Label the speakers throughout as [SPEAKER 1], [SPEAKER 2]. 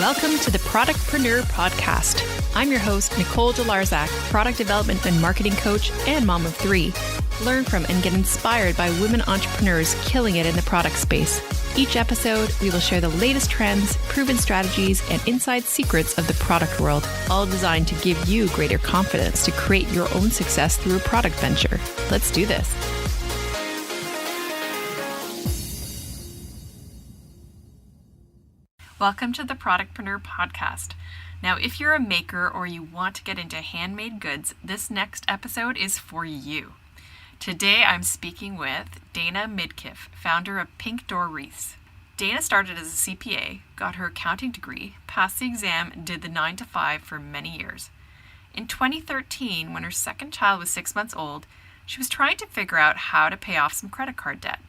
[SPEAKER 1] Welcome to the Productpreneur Podcast. I'm your host, Nicole Jelarzak, product development and marketing coach and mom of three. Learn from and get inspired by women entrepreneurs killing it in the product space. Each episode, we will share the latest trends, proven strategies, and inside secrets of the product world, all designed to give you greater confidence to create your own success through a product venture. Let's do this. Welcome to the Productpreneur Podcast. Now, if you're a maker or you want to get into handmade goods, this next episode is for you. Today, I'm speaking with Dana Midkiff, founder of Pink Door Wreaths. Dana started as a CPA, got her accounting degree, passed the exam, and did the 9-to-5 for many years. In 2013, when her second child was 6 months old, she was trying to figure out how to pay off some credit card debt.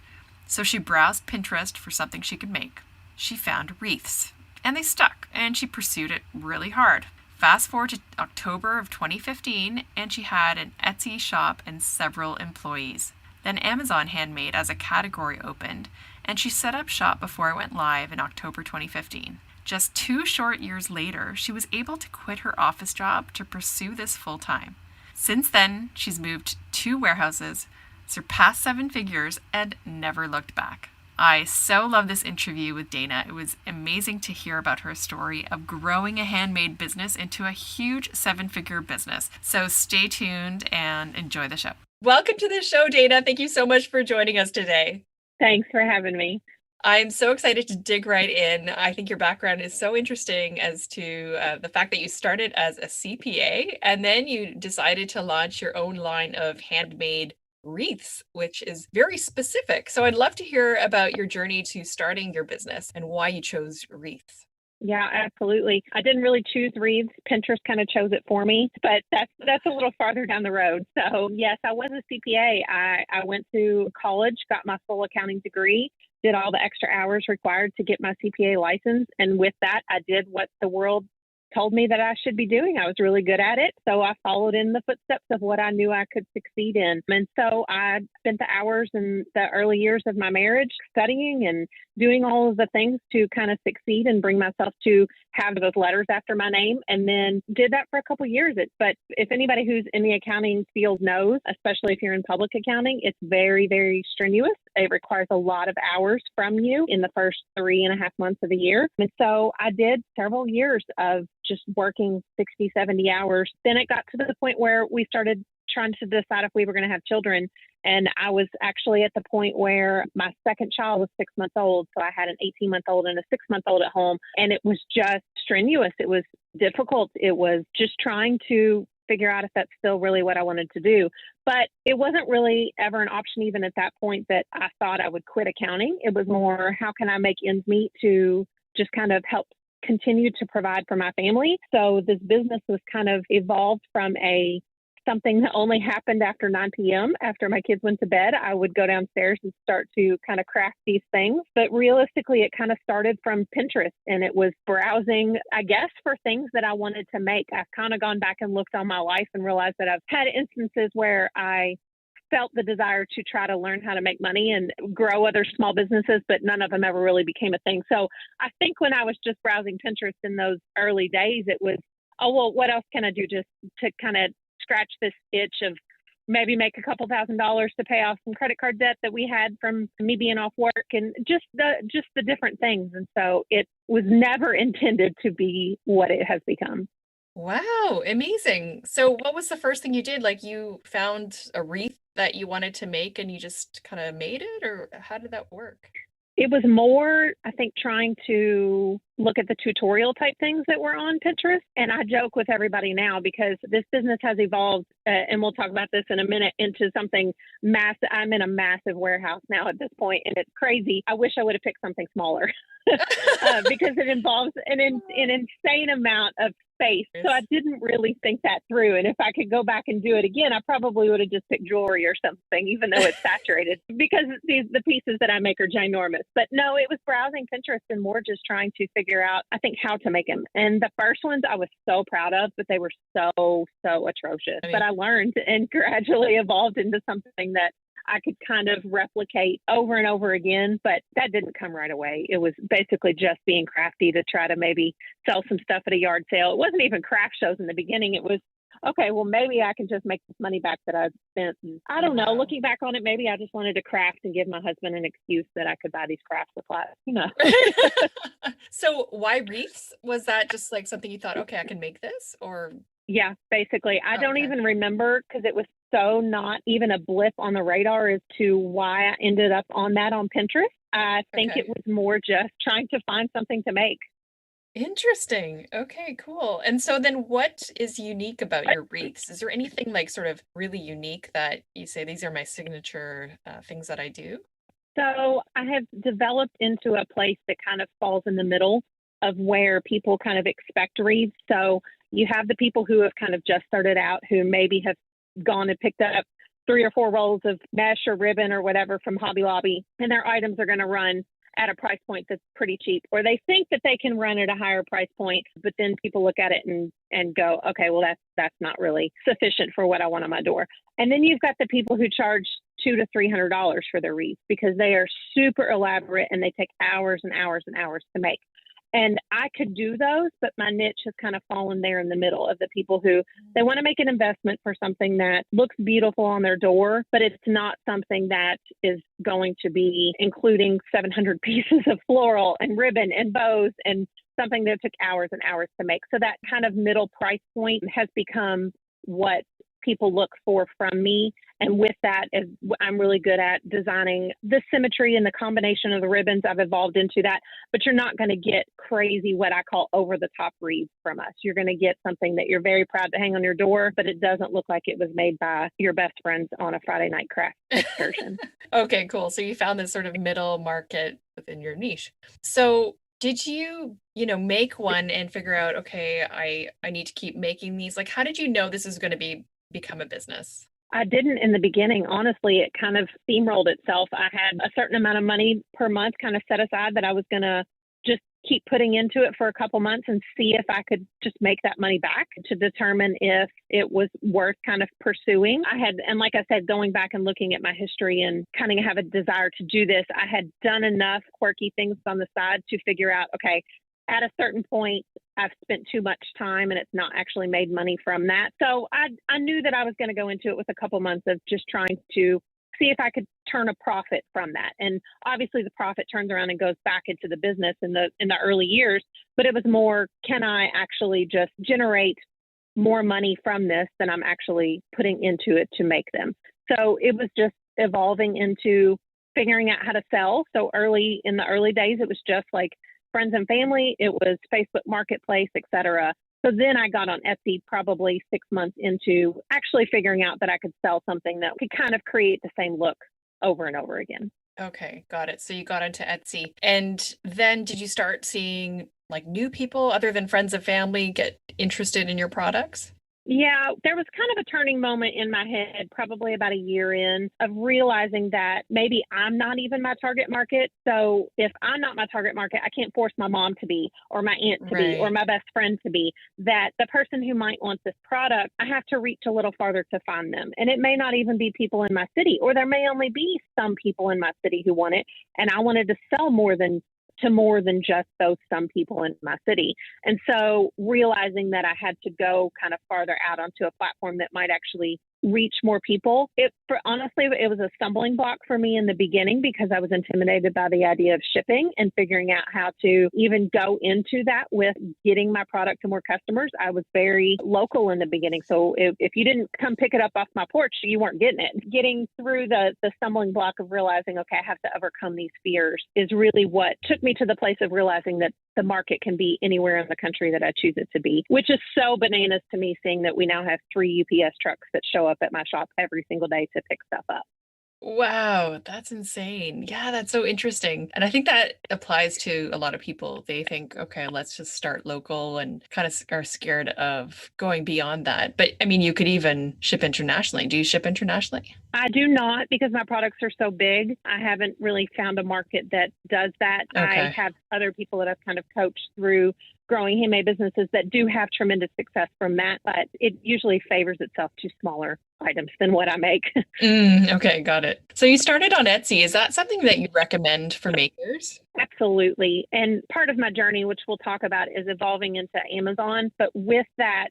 [SPEAKER 1] So she browsed Pinterest for something she could make. She found wreaths, and they stuck, and she pursued it really hard. Fast forward to October of 2015, and she had an Etsy shop and several employees. Then Amazon Handmade as a category opened, and she set up shop before it went live in October 2015. Just 2 short years later, she was able to quit her office job to pursue this full time. Since then, she's moved 2 warehouses, surpassed 7 figures, and never looked back. I so love this interview with Dana. It was amazing to hear about her story of growing a handmade business into a huge 7-figure business. So stay tuned and enjoy the show. Welcome to the show, Dana. Thank you so much for joining us today.
[SPEAKER 2] Thanks for having me.
[SPEAKER 1] I'm so excited to dig right in. I think your background is so interesting as to the fact that you started as a CPA and then you decided to launch your own line of handmade wreaths, which is very specific. So I'd love to hear about your journey to starting your business and why you chose wreaths.
[SPEAKER 2] Yeah, absolutely. I didn't really choose wreaths. Pinterest kind of chose it for me, but that's a little farther down the road. So yes, I was a CPA. I went to college, got my full accounting degree, did all the extra hours required to get my CPA license. And with that, I did what the world told me that I should be doing. I was really good at it. So I followed in the footsteps of what I knew I could succeed in. And so I spent the hours in the early years of my marriage studying and doing all of the things to kind of succeed and bring myself to have those letters after my name, and then did that for a couple of years. But if anybody who's in the accounting field knows, especially if you're in public accounting, it's very, very strenuous. It requires a lot of hours from you in the first 3.5 months of the year. And so I did several years of just working 60, 70 hours. Then it got to the point where we started trying to decide if we were going to have children. And I was actually at the point where my second child was 6 months old. So I had an 18-month-old and a 6-month-old at home. And it was just strenuous. It was difficult. It was just trying to figure out if that's still really what I wanted to do. But it wasn't really ever an option, even at that point, that I thought I would quit accounting. It was more, how can I make ends meet to just kind of help continue to provide for my family? So this business was kind of evolved from something that only happened after 9 p.m. After my kids went to bed, I would go downstairs and start to kind of craft these things. But realistically, it kind of started from Pinterest, and it was browsing, I guess, for things that I wanted to make. I've kind of gone back and looked on my life and realized that I've had instances where I felt the desire to try to learn how to make money and grow other small businesses, but none of them ever really became a thing. So I think when I was just browsing Pinterest in those early days, it was, oh, well, what else can I do just to kind of scratch this itch of maybe make a couple $1,000s to pay off some credit card debt that we had from me being off work, and just the different things. And so it was never intended to be what it has become.
[SPEAKER 1] Wow, amazing. So what was the first thing you did? Like, you found a wreath that you wanted to make and you just kind of made it, or how did that work?
[SPEAKER 2] It was more, I think, trying to look at the tutorial type things that were on Pinterest. And I joke with everybody now because this business has evolved, and we'll talk about this in a minute, into something massive. I'm in a massive warehouse now at this point, and it's crazy. I wish I would have picked something smaller because it involves an insane amount of space. So I didn't really think that through. And if I could go back and do it again, I probably would have just picked jewelry or something, even though it's saturated, because the pieces that I make are ginormous. But no, it was browsing Pinterest and more just trying to figure out, I think, how to make them. And the first ones I was so proud of, but they were so atrocious. But I learned and gradually evolved into something that I could kind of replicate over and over again, but that didn't come right away. It was basically just being crafty to try to maybe sell some stuff at a yard sale. It wasn't even craft shows in the beginning. It was, okay, well, maybe I can just make this money back that I've spent. And I don't know. Looking back on it, maybe I just wanted to craft and give my husband an excuse that I could buy these craft supplies,
[SPEAKER 1] So why wreaths? Was that just like something you thought, okay, I can make this? Or
[SPEAKER 2] Yeah, basically. I don't
[SPEAKER 1] okay.
[SPEAKER 2] even remember because it was so not even a blip on the radar as to why I ended up on that on Pinterest. I think
[SPEAKER 1] Okay.
[SPEAKER 2] it was more just trying to find something to make.
[SPEAKER 1] Interesting. Okay, cool. And so then what is unique about your wreaths? Is there anything like sort of really unique that you say these are my signature things that I do?
[SPEAKER 2] So I have developed into a place that kind of falls in the middle of where people kind of expect wreaths. So you have the people who have kind of just started out who maybe have gone and picked up 3 or 4 rolls of mesh or ribbon or whatever from Hobby Lobby, and their items are going to run at a price point that's pretty cheap, or they think that they can run at a higher price point, but then people look at it and go, okay, well that's not really sufficient for what I want on my door. And then you've got the people who charge $200 to $300 for their wreaths because they are super elaborate and they take hours and hours and hours to make. And I could do those, but my niche has kind of fallen there in the middle of the people who they want to make an investment for something that looks beautiful on their door, but it's not something that is going to be including 700 pieces of floral and ribbon and bows and something that took hours and hours to make. So that kind of middle price point has become what people look for from me. And with that, I'm really good at designing the symmetry and the combination of the ribbons. I've evolved into that, but you're not going to get crazy, what I call over the top wreaths from us. You're going to get something that you're very proud to hang on your door, but it doesn't look like it was made by your best friends on a Friday night craft excursion.
[SPEAKER 1] Okay, cool. So you found this sort of middle market within your niche. So did you, make one and figure out, okay, I need to keep making these? Like, how did you know this is going to become a business?
[SPEAKER 2] I didn't in the beginning. Honestly, it kind of steamrolled itself. I had a certain amount of money per month kind of set aside that I was going to just keep putting into it for a couple months and see if I could just make that money back to determine if it was worth kind of pursuing. And like I said, going back and looking at my history and kind of have a desire to do this, I had done enough quirky things on the side to figure out, okay, at a certain point, I've spent too much time and it's not actually made money from that. So I knew that I was going to go into it with a couple months of just trying to see if I could turn a profit from that. And obviously the profit turns around and goes back into the business in the early years, but it was more, can I actually just generate more money from this than I'm actually putting into it to make them? So it was just evolving into figuring out how to sell. So in the early days, it was just like friends and family, it was Facebook Marketplace, etc. So then I got on Etsy probably 6 months into actually figuring out that I could sell something that could kind of create the same look over and over again.
[SPEAKER 1] Okay, got it. So you got into Etsy. And then did you start seeing like new people other than friends and family get interested in your products?
[SPEAKER 2] Yeah, there was kind of a turning moment in my head, probably about a year in, of realizing that maybe I'm not even my target market. So if I'm not my target market, I can't force my mom to be, or my aunt to be, or my best friend to be. That the person who might want this product, I have to reach a little farther to find them. And it may not even be people in my city, or there may only be some people in my city who want it. And I wanted to sell more than just those some people in my city. And so realizing that I had to go kind of farther out onto a platform that might actually reach more people. Honestly, it was a stumbling block for me in the beginning because I was intimidated by the idea of shipping and figuring out how to even go into that with getting my product to more customers. I was very local in the beginning. So if you didn't come pick it up off my porch, you weren't getting it. Getting through the stumbling block of realizing, okay, I have to overcome these fears is really what took me to the place of realizing that the market can be anywhere in the country that I choose it to be, which is so bananas to me, seeing that we now have 3 UPS trucks that show up at my shop every single day to pick stuff up.
[SPEAKER 1] Wow, that's insane. Yeah, that's so interesting. And I think that applies to a lot of people. They think, okay, let's just start local and kind of are scared of going beyond that. But I mean, you could even ship internationally. Do you ship internationally?
[SPEAKER 2] I do not, because my products are so big. I haven't really found a market that does that.
[SPEAKER 1] Okay.
[SPEAKER 2] I have other people that I've kind of coached through growing handmade businesses that do have tremendous success from that, but it usually favors itself to smaller items than what I make.
[SPEAKER 1] Okay, got it. So you started on Etsy. Is that something that you recommend for makers?
[SPEAKER 2] Absolutely. And part of my journey, which we'll talk about, is evolving into Amazon. But with that,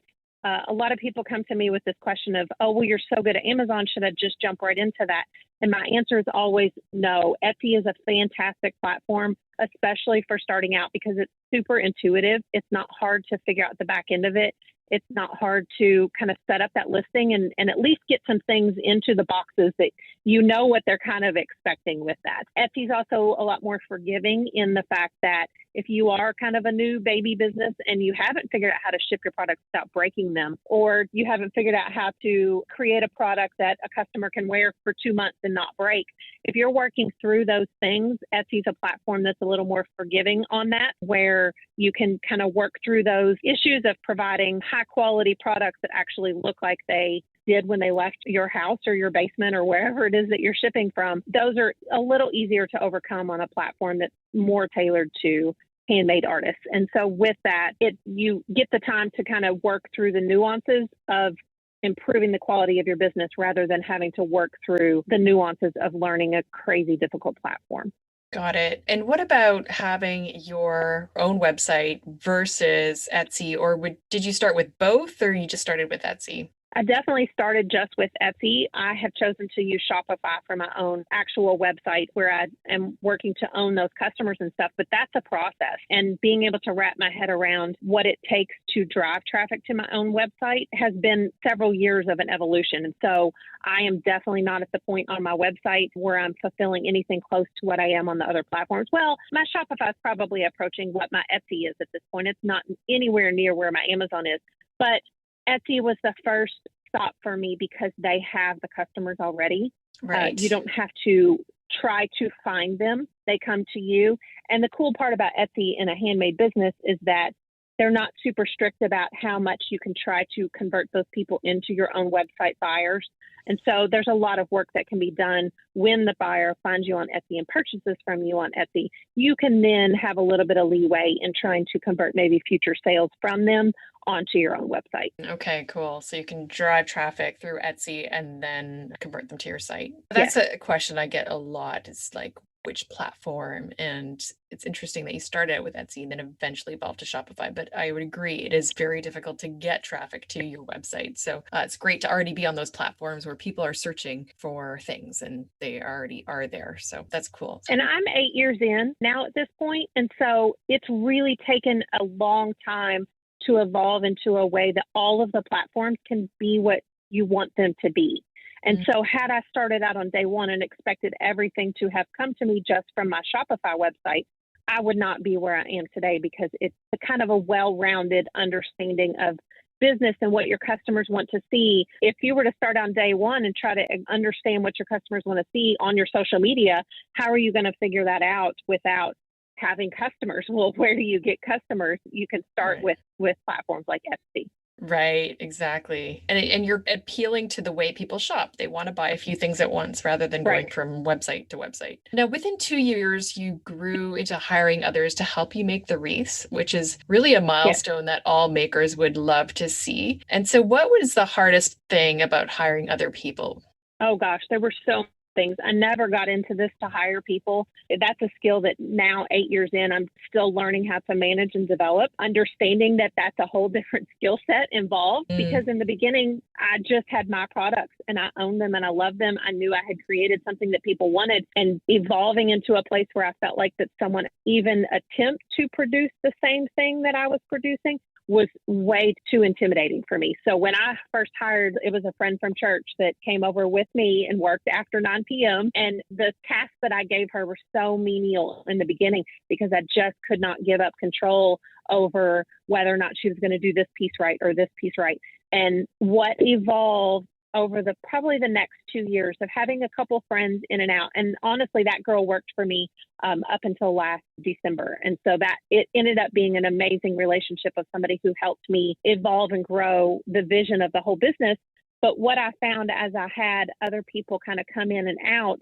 [SPEAKER 2] a lot of people come to me with this question of, oh, well, you're so good at Amazon. Should I just jump right into that? And my answer is always no. Etsy is a fantastic platform, especially for starting out, because it's super intuitive. It's not hard to figure out the back end of it. It's not hard to kind of set up that listing and at least get some things into the boxes that you know what they're kind of expecting with that. Etsy's also a lot more forgiving in the fact that if you are kind of a new baby business and you haven't figured out how to ship your products without breaking them, or you haven't figured out how to create a product that a customer can wear for 2 months and not break, if you're working through those things, Etsy's a platform that's a little more forgiving on that, where you can kind of work through those issues of providing high quality products that actually look like they did when they left your house or your basement or wherever it is that you're shipping from. Those are a little easier to overcome on a platform that's more tailored to handmade artists. And so with that, you get the time to kind of work through the nuances of improving the quality of your business rather than having to work through the nuances of learning a crazy difficult platform.
[SPEAKER 1] Got it. And what about having your own website versus Etsy, or did you start with both, or you just started with Etsy?
[SPEAKER 2] I definitely started just with Etsy. I have chosen to use Shopify for my own actual website where I am working to own those customers and stuff, but that's a process. And being able to wrap my head around what it takes to drive traffic to my own website has been several years of an evolution. And so I am definitely not at the point on my website where I'm fulfilling anything close to what I am on the other platforms. Well, my Shopify is probably approaching what my Etsy is at this point. It's not anywhere near where my Amazon is, but Etsy was the first stop for me because they have the customers already.
[SPEAKER 1] Right.
[SPEAKER 2] You don't have to try to find them. They come to you. And the cool part about Etsy in a handmade business is that they're not super strict about how much you can try to convert those people into your own website buyers. And so there's a lot of work that can be done when the buyer finds you on Etsy and purchases from you on Etsy. You can then have a little bit of leeway in trying to convert maybe future sales from them onto your own website.
[SPEAKER 1] Okay, cool. So you can drive traffic through Etsy and then convert them to your site. That's a question I get a lot. It's like, which platform? And it's interesting that you started out with Etsy and then eventually evolved to Shopify. But I would agree, it is very difficult to get traffic to your website. So it's great to already be on those platforms where people are searching for things and they already are there. So that's cool.
[SPEAKER 2] And I'm 8 years in now at this point. And so it's really taken a long time to evolve into a way that all of the platforms can be what you want them to be. And so had I started out on day one and expected everything to have come to me just from my Shopify website, I would not be where I am today, because it's a kind of a well-rounded understanding of business and what your customers want to see. If you were to start on day one and try to understand what your customers want to see on your social media, how are you going to figure that out without having customers? Well, where do you get customers? You can start with platforms like Etsy.
[SPEAKER 1] Right, exactly. And you're appealing to the way people shop. They want to buy a few things at once rather than going from website to website. Now, within 2 years, you grew into hiring others to help you make the wreaths, which is really a milestone that all makers would love to see. And so what was the hardest thing about hiring other people?
[SPEAKER 2] Oh gosh, there were so things. I never got into this to hire people. That's a skill that now 8 years in, I'm still learning how to manage and develop, understanding that that's a whole different skill set involved. Because in the beginning, I just had my products and I owned them and I loved them. I knew I had created something that people wanted, and evolving into a place where I felt like that someone even attempt to produce the same thing that I was producing was way too intimidating for me. So when I first hired, it was a friend from church that came over with me and worked after 9 p.m. And the tasks that I gave her were so menial in the beginning because I just could not give up control over whether or not she was going to do this piece right or this piece right. And what evolved over probably the next 2 years of having a couple friends in and out. And honestly, that girl worked for me up until last December. And so that it ended up being an amazing relationship of somebody who helped me evolve and grow the vision of the whole business. But what I found as I had other people kind of come in and out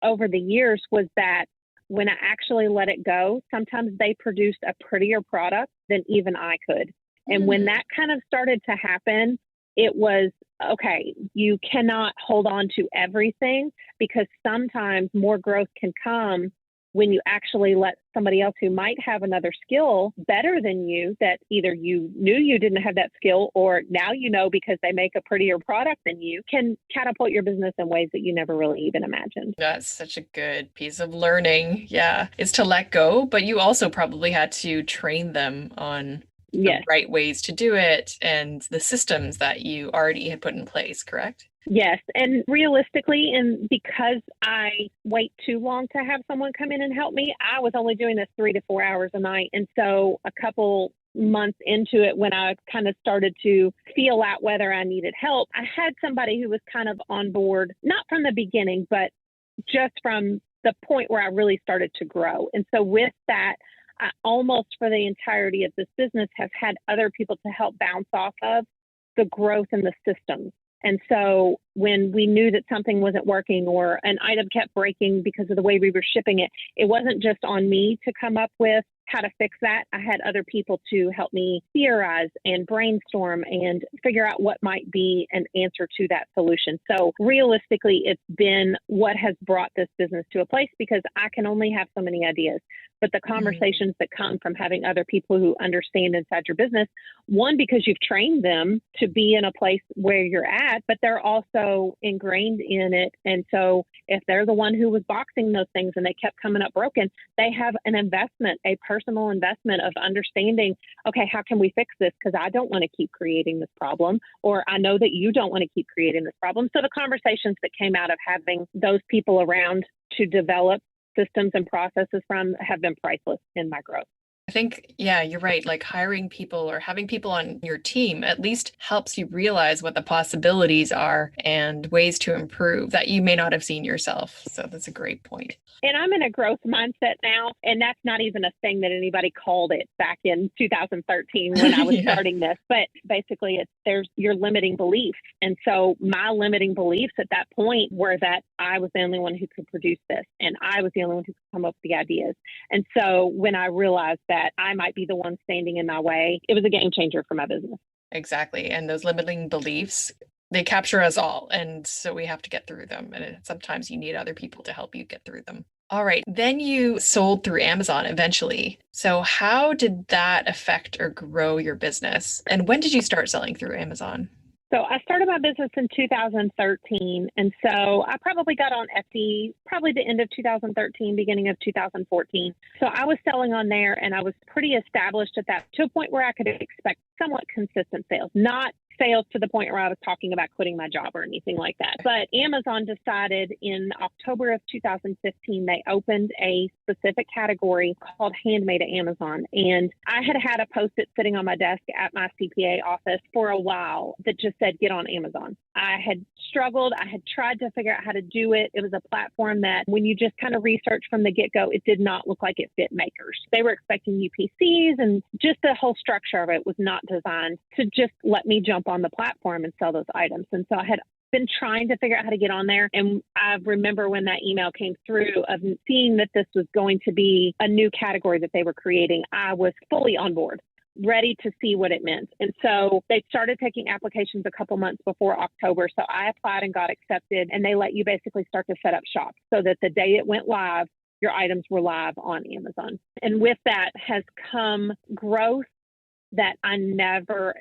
[SPEAKER 2] over the years was that when I actually let it go, sometimes they produced a prettier product than even I could. And when that kind of started to happen, it was, okay, you cannot hold on to everything, because sometimes more growth can come when you actually let somebody else who might have another skill better than you, that either you knew you didn't have that skill, or now you know because they make a prettier product than you, can catapult your business in ways that you never really even imagined.
[SPEAKER 1] That's such a good piece of learning. Yeah, is to let go, but you also probably had to train them on the
[SPEAKER 2] Yes.
[SPEAKER 1] right ways to do it and the systems that you already had put in place, correct?
[SPEAKER 2] Yes. And realistically, and because I wait too long to have someone come in and help me, I was only doing this 3 to 4 hours a night. And so a couple months into it, when I kind of started to feel out whether I needed help, I had somebody who was kind of on board, not from the beginning, but just from the point where I really started to grow. And so with that, I almost for the entirety of this business have had other people to help bounce off of the growth in the systems. And so when we knew that something wasn't working or an item kept breaking because of the way we were shipping it, it wasn't just on me to come up with how to fix that. I had other people to help me theorize and brainstorm and figure out what might be an answer to that solution. So realistically, it's been what has brought this business to a place, because I can only have so many ideas. But the conversations that come from having other people who understand inside your business, one, because you've trained them to be in a place where you're at, but they're also ingrained in it. And so if they're the one who was boxing those things and they kept coming up broken, they have an investment, a personal investment of understanding, okay, how can we fix this? Because I don't want to keep creating this problem, or I know that you don't want to keep creating this problem. So the conversations that came out of having those people around to develop systems and processes from have been priceless in my growth.
[SPEAKER 1] I think, yeah, you're right. Like hiring people or having people on your team at least helps you realize what the possibilities are and ways to improve that you may not have seen yourself. So that's a great point.
[SPEAKER 2] And I'm in a growth mindset now, and that's not even a thing that anybody called it back in 2013 when I was starting this. But basically, there's your limiting beliefs. And so my limiting beliefs at that point were that I was the only one who could produce this, and I was the only one who could come up with the ideas. And so when I realized that I might be the one standing in my way, it was a game changer for my business.
[SPEAKER 1] Exactly. And those limiting beliefs, they capture us all. And so we have to get through them. And sometimes you need other people to help you get through them. All right. Then you sold through Amazon eventually. So how did that affect or grow your business? And when did you start selling through Amazon?
[SPEAKER 2] So I started my business in 2013. And so I probably got on Etsy probably the end of 2013, beginning of 2014. So I was selling on there, and I was pretty established at that, to a point where I could expect somewhat consistent sales, not sales to the point where I was talking about quitting my job or anything like that. But Amazon decided in October of 2015, they opened a specific category called Handmade at Amazon. And I had a Post-it sitting on my desk at my CPA office for a while that just said, get on Amazon. I had struggled. I had tried to figure out how to do it. It was a platform that when you just kind of research from the get-go, it did not look like it fit makers. They were expecting UPCs, and just the whole structure of it was not designed to just let me jump on the platform and sell those items. And so I had been trying to figure out how to get on there. And I remember when that email came through of seeing that this was going to be a new category that they were creating, I was fully on board, ready to see what it meant. And so they started taking applications a couple months before October. So I applied and got accepted, and they let you basically start to set up shop so that the day it went live, your items were live on Amazon. And with that has come growth that I never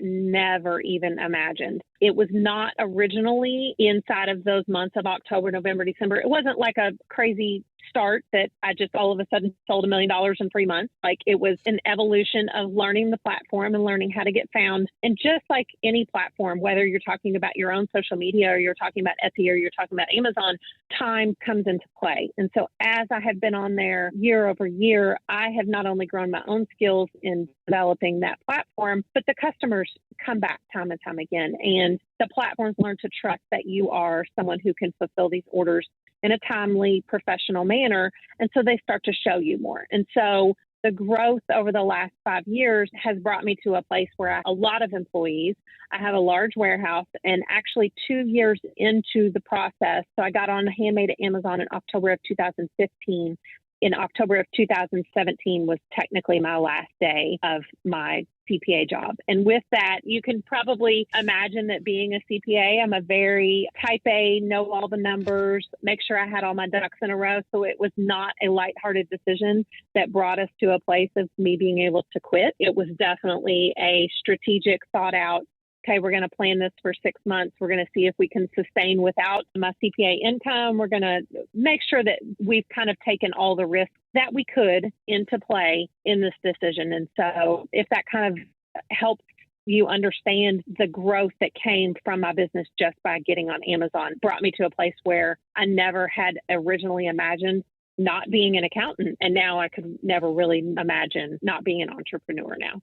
[SPEAKER 2] even imagined. It was not originally inside of those months of October, November, December. It wasn't like a crazy start that I just all of a sudden sold $1 million in 3 months. Like, it was an evolution of learning the platform and learning how to get found. And just like any platform, whether you're talking about your own social media or you're talking about Etsy or you're talking about Amazon, time comes into play. And so as I have been on there year over year, I have not only grown my own skills in developing that platform, but the customers come back time and time again. And the platforms learn to trust that you are someone who can fulfill these orders in a timely, professional manner. And so they start to show you more. And so the growth over the last 5 years has brought me to a place where I have a lot of employees. I have a large warehouse, and actually 2 years into the process, so I got on Handmade at Amazon in October of 2015. in October of 2017 was technically my last day of my CPA job. And with that, you can probably imagine that being a CPA, I'm a very type A, know all the numbers, make sure I had all my ducks in a row. So it was not a lighthearted decision that brought us to a place of me being able to quit. It was definitely a strategic, thought out, okay, we're going to plan this for 6 months. We're going to see if we can sustain without my CPA income. We're going to make sure that we've kind of taken all the risks that we could into play in this decision. And so if that kind of helps you understand the growth that came from my business just by getting on Amazon, brought me to a place where I never had originally imagined not being an accountant. And now I could never really imagine not being an entrepreneur now.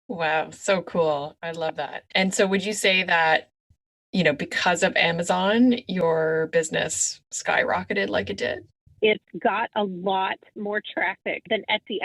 [SPEAKER 1] Wow, so cool. I love that. And so would you say that, because of Amazon, your business skyrocketed like it did?
[SPEAKER 2] It's got a lot more traffic than Etsy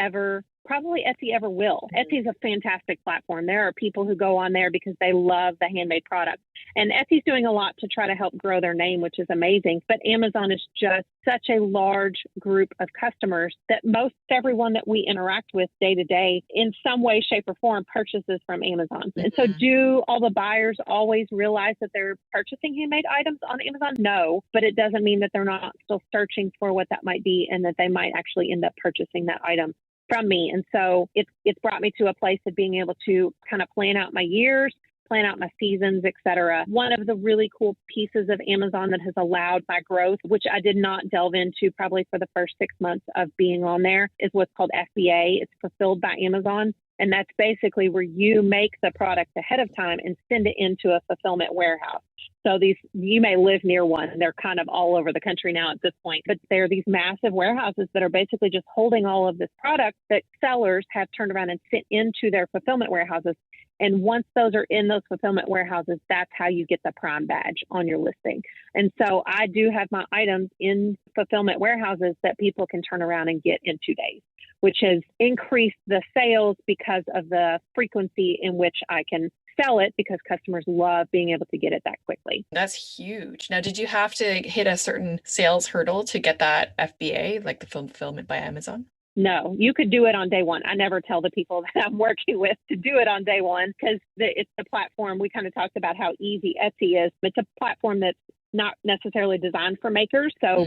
[SPEAKER 2] probably Etsy ever will. Etsy is a fantastic platform. There are people who go on there because they love the handmade product. And Etsy's doing a lot to try to help grow their name, which is amazing. But Amazon is just such a large group of customers that most everyone that we interact with day to day in some way, shape, or form purchases from Amazon. Mm-hmm. And so do all the buyers always realize that they're purchasing handmade items on Amazon? No, but it doesn't mean that they're not still searching for what that might be and that they might actually end up purchasing that item from me. And so it's brought me to a place of being able to kind of plan out my years, plan out my seasons, et cetera. One of the really cool pieces of Amazon that has allowed my growth, which I did not delve into probably for the first 6 months of being on there, is what's called FBA. It's fulfilled by Amazon. And that's basically where you make the product ahead of time and send it into a fulfillment warehouse. So you may live near one, and they're kind of all over the country now at this point, but they're these massive warehouses that are basically just holding all of this product that sellers have turned around and sent into their fulfillment warehouses. And once those are in those fulfillment warehouses, that's how you get the Prime badge on your listing. And so I do have my items in fulfillment warehouses that people can turn around and get in 2 days, which has increased the sales because of the frequency in which I can sell it, because customers love being able to get it that quickly.
[SPEAKER 1] That's huge. Now, did you have to hit a certain sales hurdle to get that FBA, like the fulfillment by Amazon?
[SPEAKER 2] No, you could do it on day one. I never tell the people that I'm working with to do it on day one because it's the platform. We kind of talked about how easy Etsy is. It's a platform that's not necessarily designed for makers. So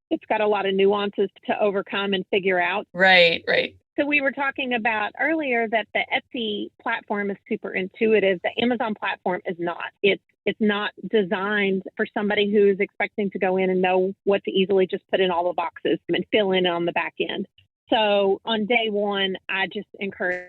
[SPEAKER 2] it's got a lot of nuances to overcome and figure out.
[SPEAKER 1] Right.
[SPEAKER 2] So we were talking about earlier that the Etsy platform is super intuitive. The Amazon platform is not. It's not designed for somebody who's expecting to go in and know what to easily just put in all the boxes and fill in on the back end. So on day one, I just encourage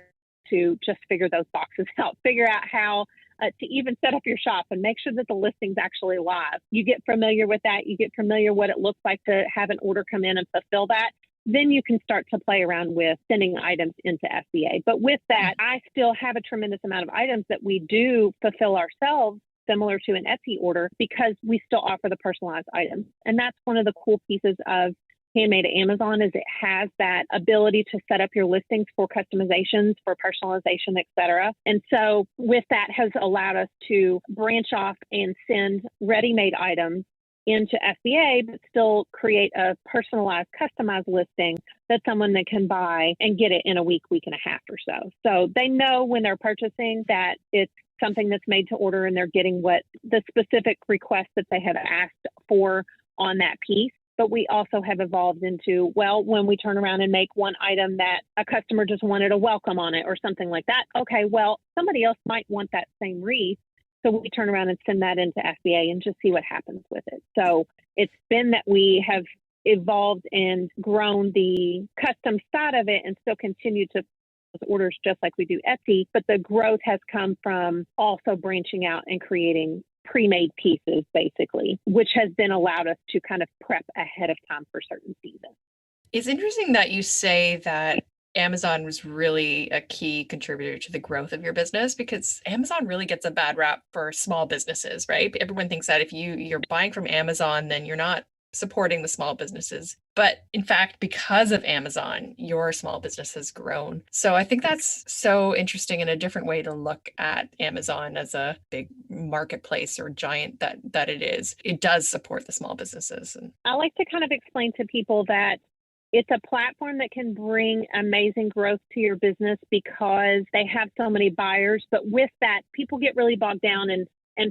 [SPEAKER 2] to just figure those boxes out, figure out how to even set up your shop and make sure that the listing's actually live. You get familiar with that. You get familiar what it looks like to have an order come in and fulfill that. Then you can start to play around with sending items into FBA. But with that, I still have a tremendous amount of items that we do fulfill ourselves, similar to an Etsy order, because we still offer the personalized items. And that's one of the cool pieces of Handmade at Amazon is it has that ability to set up your listings for customizations, for personalization, et cetera. And so with that has allowed us to branch off and send ready-made items into FBA, but still create a personalized, customized listing that someone that can buy and get it in a week and a half or so. So they know when they're purchasing that it's something that's made to order and they're getting what the specific request that they have asked for on that piece. But we also have evolved into, well, when we turn around and make one item that a customer just wanted a welcome on it or something like that, okay, well, somebody else might want that same wreath. So we turn around and send that into FBA and just see what happens with it. So it's been that we have evolved and grown the custom side of it and still continue to orders just like we do Etsy. But the growth has come from also branching out and creating pre-made pieces, basically, which has then allowed us to kind of prep ahead of time for certain seasons.
[SPEAKER 1] It's interesting that you say that Amazon was really a key contributor to the growth of your business, because Amazon really gets a bad rap for small businesses, right? Everyone thinks that if you're buying from Amazon, then you're not supporting the small businesses. But in fact, because of Amazon, your small business has grown. So I think that's so interesting and a different way to look at Amazon as a big marketplace or giant that it is. It does support the small businesses.
[SPEAKER 2] I like to kind of explain to people that It's a platform that can bring amazing growth to your business because they have so many buyers. But with that, people get really bogged down and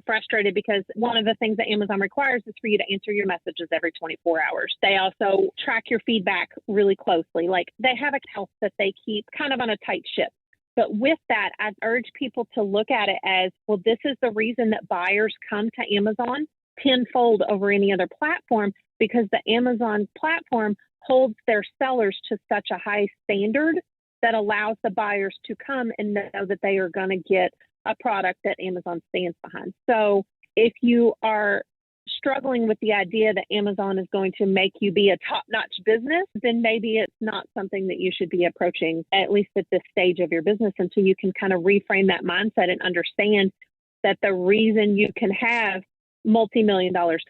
[SPEAKER 2] frustrated because one of the things that Amazon requires is for you to answer your messages every 24 hours. They also track your feedback really closely. Like they have accounts that they keep kind of on a tight ship. But with that, I urge people to look at it as, well, this is the reason that buyers come to Amazon tenfold over any other platform, because the Amazon platform holds their sellers to such a high standard that allows the buyers to come and know that they are going to get a product that Amazon stands behind. So if you are struggling with the idea that Amazon is going to make you be a top-notch business, then maybe it's not something that you should be approaching, at least at this stage of your business, until you can kind of reframe that mindset and understand that the reason you can have multi-million dollars,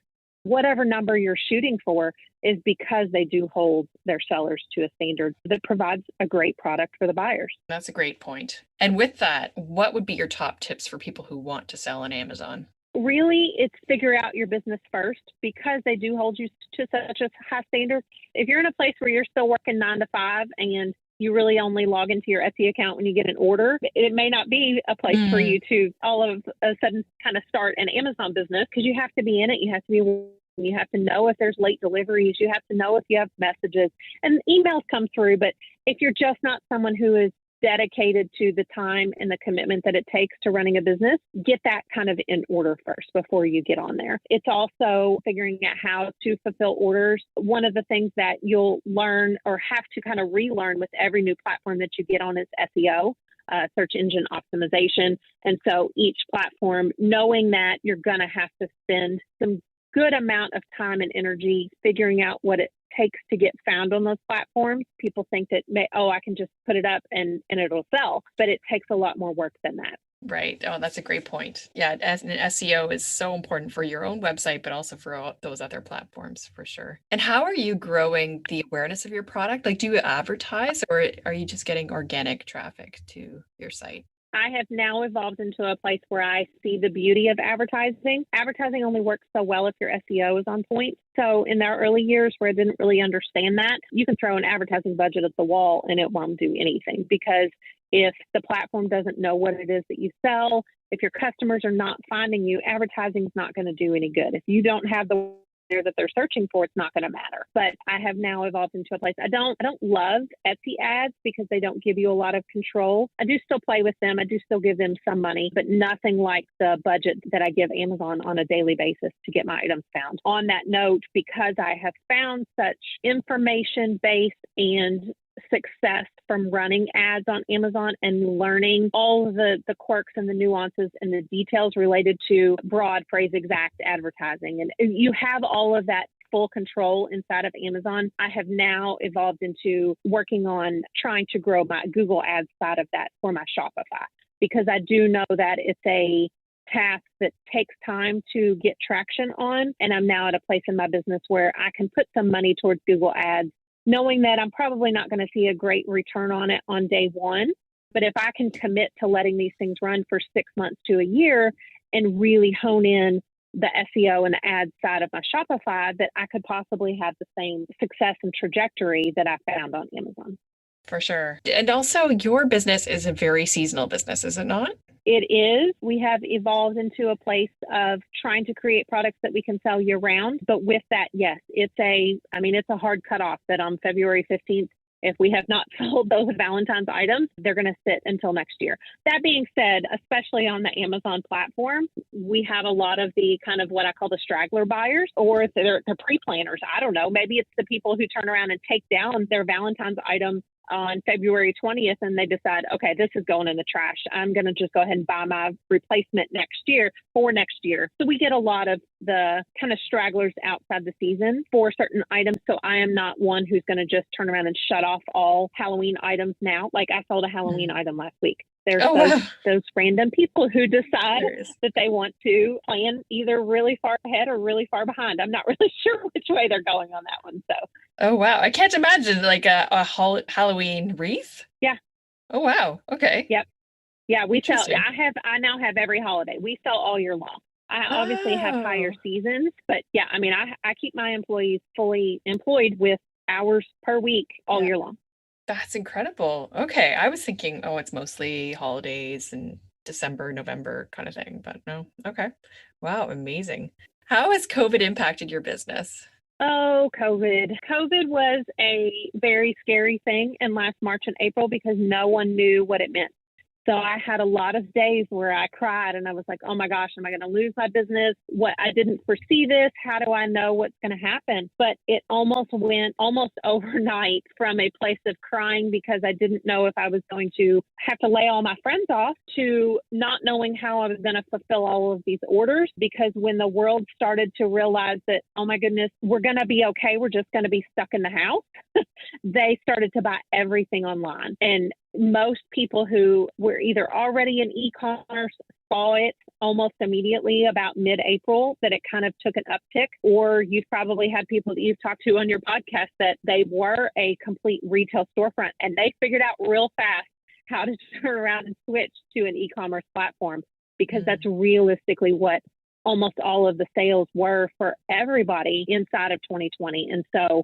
[SPEAKER 2] whatever number you're shooting for, is because they do hold their sellers to a standard that provides a great product for the buyers.
[SPEAKER 1] That's a great point. And with that, what would be your top tips for people who want to sell on Amazon?
[SPEAKER 2] Really, it's figure out your business first, because they do hold you to such a high standard. If you're in a place where you're still working 9 to 5 and you really only log into your Etsy account when you get an order, it may not be a place for you to all of a sudden kind of start an Amazon business, because you have to be in it. You have to be. You have to know if there's late deliveries. You have to know if you have messages and emails come through. But if you're just not someone who is dedicated to the time and the commitment that it takes to running a business, get that kind of in order first before you get on there. It's also figuring out how to fulfill orders. One of the things that you'll learn or have to kind of relearn with every new platform that you get on is SEO. Search engine optimization. And so each platform, knowing that you're going to have to spend some good amount of time and energy figuring out what it takes to get found on those platforms. People think that, I can just put it up and it'll sell, but it takes a lot more work than that.
[SPEAKER 1] Right. Oh, that's a great point. Yeah, as an SEO is so important for your own website, but also for all those other platforms for sure. And how are you growing the awareness of your product? Like, do you advertise, or are you just getting organic traffic to your site?
[SPEAKER 2] I have now evolved into a place where I see the beauty of advertising. Advertising only works so well if your SEO is on point. So in the early years where I didn't really understand that, you can throw an advertising budget at the wall and it won't do anything, because if the platform doesn't know what it is that you sell, if your customers are not finding you, advertising is not going to do any good. If you don't have the that they're searching for, it's not going to matter. But I have now evolved into a place. I don't love Etsy ads because they don't give you a lot of control. I do still play with them. I do still give them some money, but nothing like the budget that I give Amazon on a daily basis to get my items found. On that note, because I have found such information-based and success from running ads on Amazon and learning all of the quirks and the nuances and the details related to broad phrase exact advertising. And you have all of that full control inside of Amazon. I have now evolved into working on trying to grow my Google Ads side of that for my Shopify, because I do know that it's a task that takes time to get traction on. And I'm now at a place in my business where I can put some money towards Google Ads, knowing that I'm probably not going to see a great return on it on day one. But if I can commit to letting these things run for 6 months to a year and really hone in the SEO and the ad side of my Shopify, that I could possibly have the same success and trajectory that I found on Amazon.
[SPEAKER 1] For sure. And also, your business is a very seasonal business, is it not?
[SPEAKER 2] It is. We have evolved into a place of trying to create products that we can sell year round. But with that, yes, it's a hard cutoff that on February 15th, if we have not sold those Valentine's items, they're going to sit until next year. That being said, especially on the Amazon platform, we have a lot of the kind of what I call the straggler buyers, or they're pre-planners. I don't know. Maybe it's the people who turn around and take down their Valentine's item on February 20th and they decide, okay, this is going in the trash. I'm going to just go ahead and buy my replacement for next year. So we get a lot of the kind of stragglers outside the season for certain items. So I am not one who's going to just turn around and shut off all Halloween items now. Like I sold a Halloween item last week. There's those random people who decide that they want to plan either really far ahead or really far behind. I'm not really sure which way they're going on that one. So.
[SPEAKER 1] Oh, wow. I can't imagine like a Halloween wreath.
[SPEAKER 2] Yeah.
[SPEAKER 1] Oh, wow. Okay.
[SPEAKER 2] Yep. Yeah, we sell. I now have every holiday. We sell all year long. I obviously have higher seasons, but yeah, I mean, I keep my employees fully employed with hours per week all
[SPEAKER 1] Yeah.
[SPEAKER 2] year long.
[SPEAKER 1] That's incredible. Okay. I was thinking, oh, it's mostly holidays and December, November kind of thing, but no. Okay. Wow, amazing. How has COVID impacted your business?
[SPEAKER 2] Oh, COVID. COVID was a very scary thing in last March and April because no one knew what it meant. So I had a lot of days where I cried and I was like, oh my gosh, am I going to lose my business? What, I didn't foresee this. How do I know what's going to happen? But it almost went almost overnight from a place of crying because I didn't know if I was going to have to lay all my friends off to not knowing how I was going to fulfill all of these orders. Because when the world started to realize that, oh my goodness, we're going to be okay, we're just going to be stuck in the house, they started to buy everything online. And most people who were either already in e-commerce saw it almost immediately about mid-April that it kind of took an uptick, or you've probably had people that you've talked to on your podcast that they were a complete retail storefront and they figured out real fast how to turn around and switch to an e-commerce platform because that's realistically what almost all of the sales were for everybody inside of 2020. And so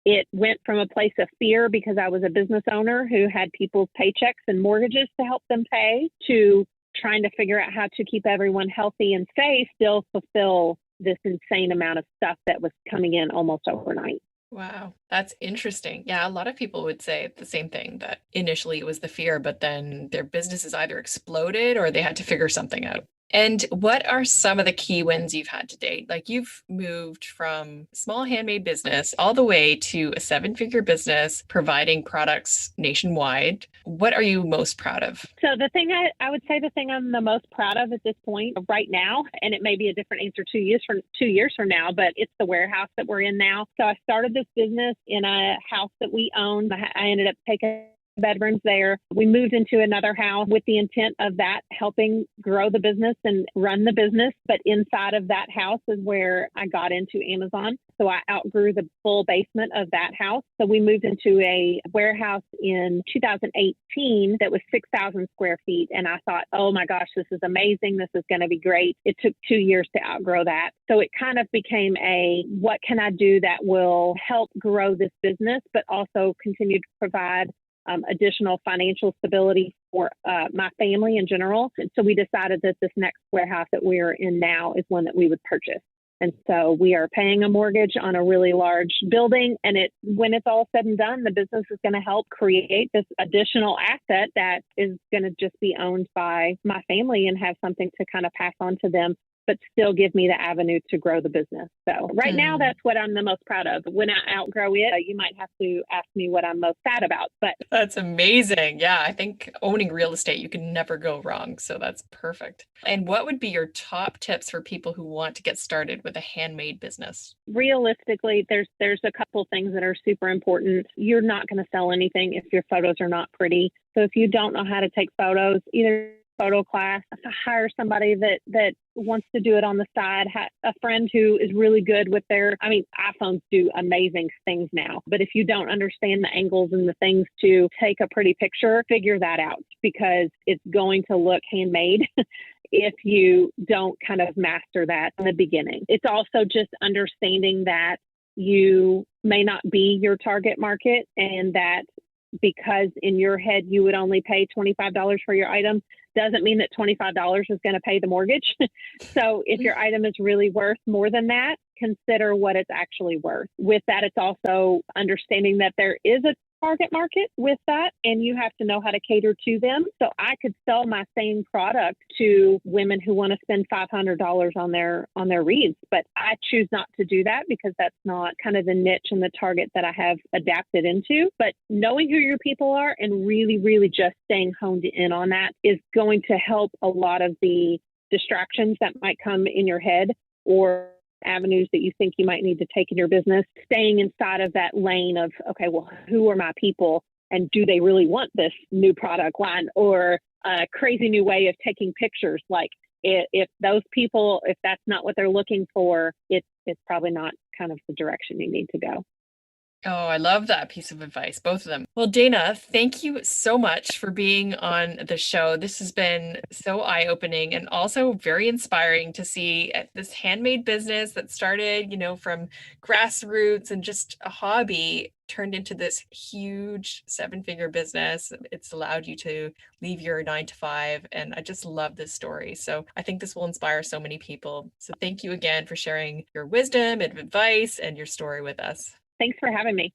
[SPEAKER 2] it went from a place of fear because I was a business owner who had people's paychecks and mortgages to help them pay to trying to figure out how to keep everyone healthy and safe, still fulfill this insane amount of stuff that was coming in almost overnight.
[SPEAKER 1] Wow, that's interesting. Yeah, a lot of people would say the same thing that initially it was the fear, but then their businesses either exploded or they had to figure something out. And what are some of the key wins you've had to date? Like you've moved from small handmade business all the way to a seven-figure business providing products nationwide. What are you most proud of?
[SPEAKER 2] So the thing I would say the thing I'm the most proud of at this point right now, and it may be a different answer 2 years from now, but it's the warehouse that we're in now. So I started this business in a house that we owned. I ended up taking bedrooms there. We moved into another house with the intent of that helping grow the business and run the business. But inside of that house is where I got into Amazon. So I outgrew the full basement of that house. So we moved into a warehouse in 2018 that was 6,000 square feet. And I thought, oh my gosh, this is amazing. This is going to be great. It took 2 years to outgrow that. So it kind of became what can I do that will help grow this business, but also continue to provide additional financial stability for my family in general. And so we decided that this next warehouse that we're in now is one that we would purchase. And so we are paying a mortgage on a really large building. And when it's all said and done, the business is going to help create this additional asset that is going to just be owned by my family and have something to kind of pass on to them, but still give me the avenue to grow the business. So right now, that's what I'm the most proud of. When I outgrow it, you might have to ask me what I'm most sad about. But
[SPEAKER 1] That's amazing. Yeah, I think owning real estate, you can never go wrong. So that's perfect. And what would be your top tips for people who want to get started with a handmade business?
[SPEAKER 2] realistically, there's a couple things that are super important. You're not going to sell anything if your photos are not pretty. So if you don't know how to take photos, either photo class, hire somebody that wants to do it on the side, a friend who is really good with iPhones do amazing things now. But if you don't understand the angles and the things to take a pretty picture, figure that out because it's going to look handmade if you don't kind of master that in the beginning. It's also just understanding that you may not be your target market and that because in your head you would only pay $25 for your item doesn't mean that $25 is going to pay the mortgage. So if your item is really worth more than that, consider what it's actually worth. With that, it's also understanding that there is a target market with that, and you have to know how to cater to them. So I could sell my same product to women who want to spend $500 on their wreaths, but I choose not to do that because that's not kind of the niche and the target that I have adapted into. But knowing who your people are and really, really just staying honed in on that is going to help a lot of the distractions that might come in your head or avenues that you think you might need to take in your business, staying inside of that lane of, okay, well, who are my people and do they really want this new product line or a crazy new way of taking pictures? Like if those people, if that's not what they're looking for, it's probably not kind of the direction you need to go.
[SPEAKER 1] Oh, I love that piece of advice, both of them. Well, Dana, thank you so much for being on the show. This has been so eye-opening and also very inspiring to see this handmade business that started, from grassroots and just a hobby turned into this huge seven-figure business. It's allowed you to leave your 9 to 5, and I just love this story. So I think this will inspire so many people. So thank you again for sharing your wisdom and advice and your story with us.
[SPEAKER 2] Thanks for having me.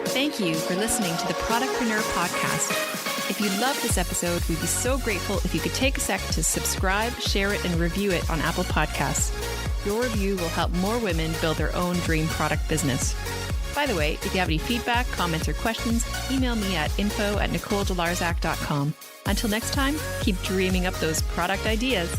[SPEAKER 1] Thank you for listening to the Productpreneur Podcast. If you loved this episode, we'd be so grateful if you could take a sec to subscribe, share it, and review it on Apple Podcasts. Your review will help more women build their own dream product business. By the way, if you have any feedback, comments, or questions, email me at info@nicoledelarzac.com. Until next time, keep dreaming up those product ideas.